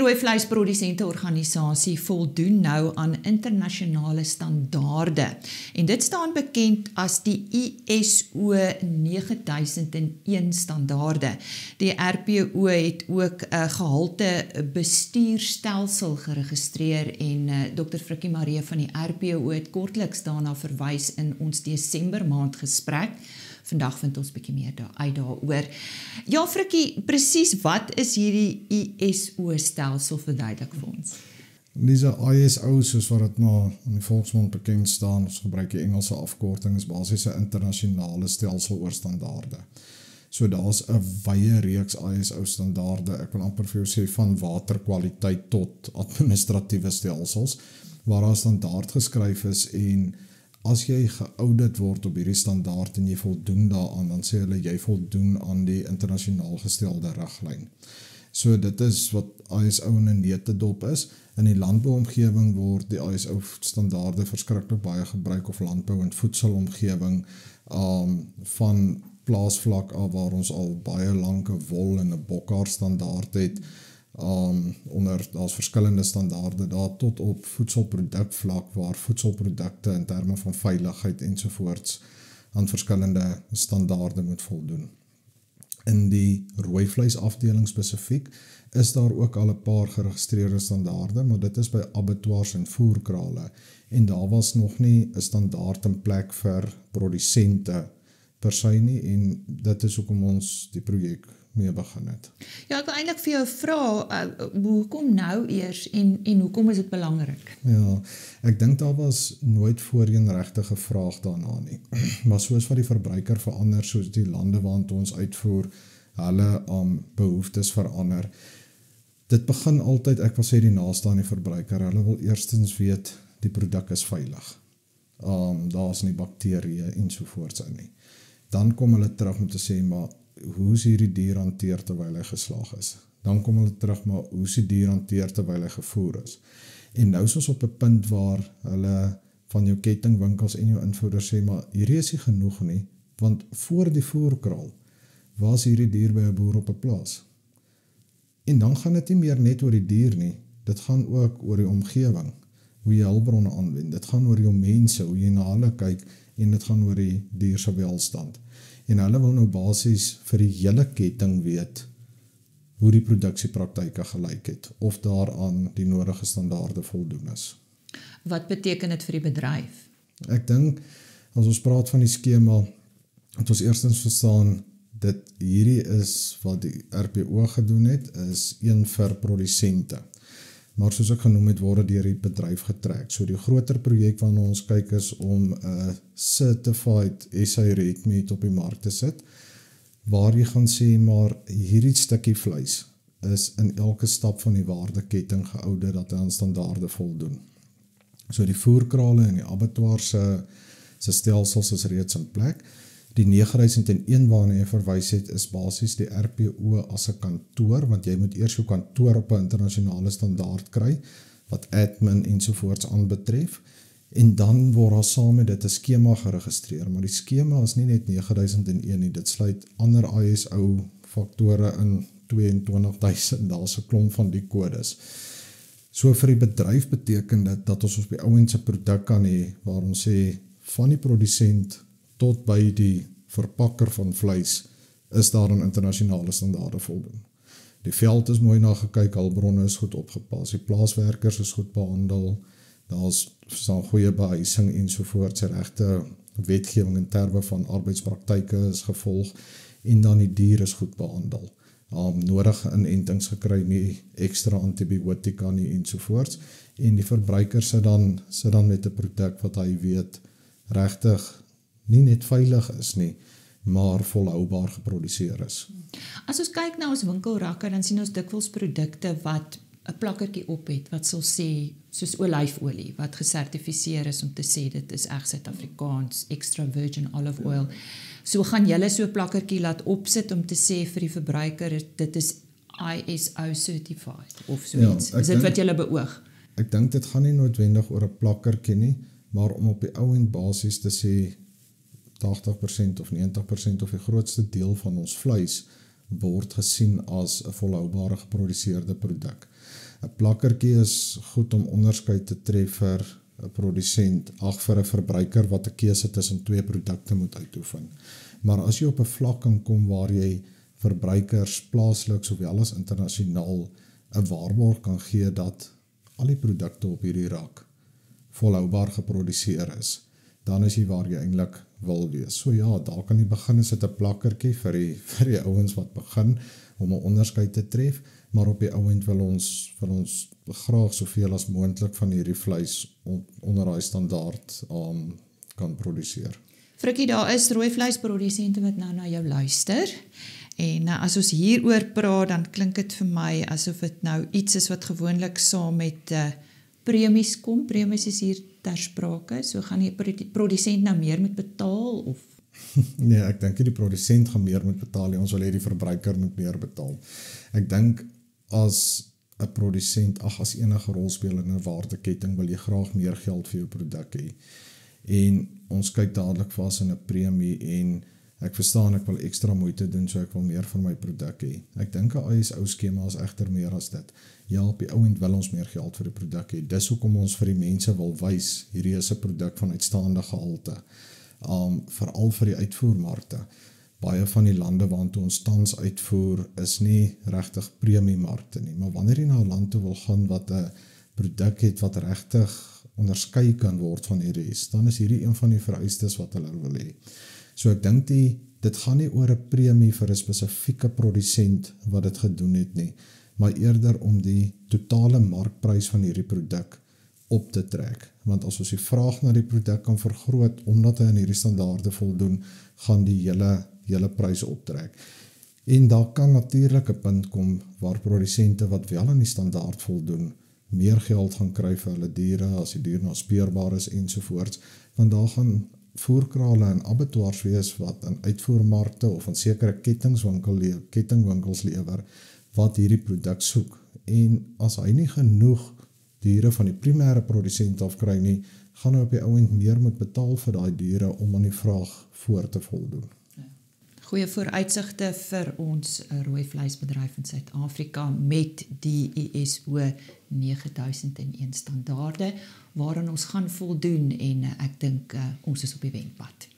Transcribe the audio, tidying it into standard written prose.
rooi vleisprodusenteorganisasie voldoen nou aan internasionale standaarde. En dit staan bekend as die ISO 9001 standaarde. Die RPO het ook 'n gehalte bestuurstelsel geregistreer en Dr. Frikkie Maree van die RPO het kortliks daarna verwys in ons Desember maand gesprek. Vandag vind ons bietjie meer uit daaroor. Ja, Frikkie, presies wat is hierdie ISO-stelsel, verduidelik vir ons? Diese ISO, soos wat dit maar in die volksmond bekend staan, ons gebruik die Engelse afkorting, is basies 'n internasionale stelsel oor standaarde. So daar's 'n wye reeks ISO-standaarde, ek wil amper vir jou sê van waterkwaliteit tot administratiewe stelsels, waar daar standaard geskryf is en as jy geaudit word op hierdie standaard en jy voldoen daaraan, dan sê hulle jy voldoen aan die internasionaal gestelde riglyn. So dit is wat ISO in 'n netedop is. In die landbouomgewing word die ISO standaarde verskriklik baie gebruik, of landbou en voedselomgewing, van plaasvlak af waar ons al baie lank 'n wol en 'n bokhaar standaard het. Daar's verskillende standaarde daar tot op voedselprodukvlak waar voedselprodukte in terme van veiligheid ensovoorts aan verskillende standaarde moet voldoen. In die rooi vleis afdeling spesifiek is daar ook al 'n paar geregistreerde standaarde, maar dit is by abattoirs en voerkrale en daar was nog nie 'n standaard in plek vir produsente per se nie en dit is hoekom ons die projek mee begin het. Ja, ek wil eintlik vir jou vra, hoekom nou eers en hoekom is dit belangrik? Ja, ek dink daar was nooit voorheen regtig 'n vraag daarna nie. Maar soos wat die verbruiker verander, soos die lande waartoe ons uitvoer, hulle behoeftes verander. Dit begin altyd, ek wil sê, die naaste aan die verbruiker. Hulle wil eerstens weet die produk is veilig. Daar's nie bakterieë ensovoorts in nie. Dan kom hulle terug om te sê, maar hoe is hierdie dier hanteer terwyl hy geslag is? Dan kom hulle terug, maar hoe is die dier hanteer terwyl hy gevoer is? En nou is ons op 'n punt waar hulle van jou kettingwinkels en jou invoerders sê, maar hierdie is nie genoeg nie, want voor die voerkraal was hierdie dier by 'n boer op 'n plaas. En dan gaan dit nie meer net oor die dier nie, dit gaan ook oor die omgewing, hoe jy hulpbronne aanwend, dit gaan oor jou mense, hoe jy na hulle kyk, en dit gaan oor die dier se welstand. En hulle wil nou basies vir die hele ketting weet hoe die produksiepraktyke gelyk het, of daaraan die nodige standaarde voldoen is. Wat beteken dit vir die bedryf? Ek dink, as ons praat van die skema, het ons eerstens verstaan, dit hierdie is wat die RPO gedoen het, is een vir produsente. Maar soos ek genoem het, word deur die bedryf getrek. So die groter projek waarna ons kyk is om 'n certified SA red meat op die mark te sit, waar jy gaan sê, maar hierdie stukkie vleis is in elke stap van die waardeketting geaudit dat hy aan standaarde voldoen. So die voerkrale en die abattoirs se stelsels is reeds in plek. Die 9001 waarna jy verwys het, is basies die RPO as 'n kantoor, want jy moet eers jou kantoor op 'n internasionale standaard kry, wat admin ensovoorts aanbetref, en dan word daar saam met dit 'n skema geregistreer, maar die skema is nie net 9001 nie, dit sluit ander ISO faktore in 22.000, daar's 'n klomp van die kodes. So vir die bedryf beteken dit dat ons op die ouend se produk kan hê, waar ons sê, van die produsent tot by die verpakker van vleis, is daar aan internasionale standaarde voldoen. Die veld is mooi na gekyk, hulpbronne is goed opgepas, die plaaswerkers is goed behandel, daar's goeie behuising ensovoorts, regte wetgewing in terme van arbeidspraktyke is gevolg, en dan die dier is goed behandel. Nodige inentings gekry, nie ekstra antibiotika nie ensovoorts, en die verbruiker sit dan met 'n produk wat hy weet regtig nie net veilig is nie, maar volhoubaar geproduseer is. As ons kyk na ons winkelrakke, dan sien ons dikwels produkte wat 'n plakkertjie op het, wat sal sê, soos olyfolie, wat gesertifiseer is om te sê, dit is reg Suid-Afrikaans, extra virgin olive oil. So gaan julle so 'n plakkertjie laat opsit om te sê vir die verbruiker, dit is ISO certified, of soiets. Ja, is dit wat julle beoog? Ek dink dit gaan nie noodwendig oor 'n plakkertjie nie, maar om op die ouend basis te sê, 80% of 90% of die grootste deel van ons vleis word gesien as 'n volhoubare geproduseerde produk. 'n plakkertjie is goed om onderskeid te tref vir 'n produsent, vir 'n verbruiker wat 'n keuse tussen twee produkte moet uitoefen. Maar as jy op 'n vlak kan kom waar jy verbruikers plaaslik sowel as internasionaal 'n waarborg kan gee dat al die produkte op hierdie rak volhoubaar geproduseer is, dan is jy waar jy eintlik wil wees. So ja, daar kan jy begin as dit 'n plakkertjie vir die ouens wat begin om 'n onderskeid te tref, maar op die ouend wil ons graag soveel as moontlik van hierdie vleis onder daai standaard kan produseer. Frikkie, daar is rooi vleisprodusente wat nou na jou luister. En as ons hieroor praat, dan klink dit vir my asof dit nou iets is wat gewoonlik saam met premies kom. Premies is hier ter sprake. So gaan die produsent nou meer moet betaal of? Nee, ek dink die produsent gaan meer moet betaal. Ons wil hê die verbruiker moet meer betaal. Ek dink as 'n produsent, as enige rolspeler in 'n waardeketting, wil jy graag meer geld vir jou produk hê. En ons kyk dadelik vas in 'n premie en ek verstaan ek wil ekstra moeite doen, so ek wil meer van my produk hê. Ek dink 'n ISO skema is egter meer as dit. Ja, op die ouend wil ons meer geld vir die produk hê. Dis hoekom ons vir die mense wil wys, hierdie is 'n produk van uitstaande gehalte. Veral vir die uitvoermarkte. Baie van die lande waartoe ons tans uitvoer is nie regtig premiemarkte nie, maar wanneer jy na 'n land toe wil gaan wat 'n produk het wat regtig onderskei kan word van die res, dan is hierdie een van die vereistes wat hulle wil hê. So ek dink dit gaan nie oor 'n premie vir 'n spesifieke produsent wat dit gedoen het nie, maar eerder om die totale markprys van hierdie produk op te trek. Want as ons die vraag na die produk kan vergroot, omdat hy aan hierdie standaarde voldoen, gaan die hele prys optrek. En daar kan natuurlik 'n punt kom waar produsente wat wel aan die standaard voldoen, meer geld gaan kry vir hulle diere, as die dier nou speurbaar is ensovoorts, want daar gaan voerkrale en abattoirs wees wat in uitvoermarkte of in sekere kettingwinkels lewer, wat hierdie produk soek. En as hy nie genoeg diere van die primêre produsent af kry nie, gaan hy op die ouend meer moet betaal vir daai diere om aan die vraag voor te voldoen. Goeie vooruitsigte vir ons rooi vleisbedryf in Suid-Afrika met die ISO 9001 standaarde, waaraan ons gaan voldoen en ek dink ons is op die wenpad.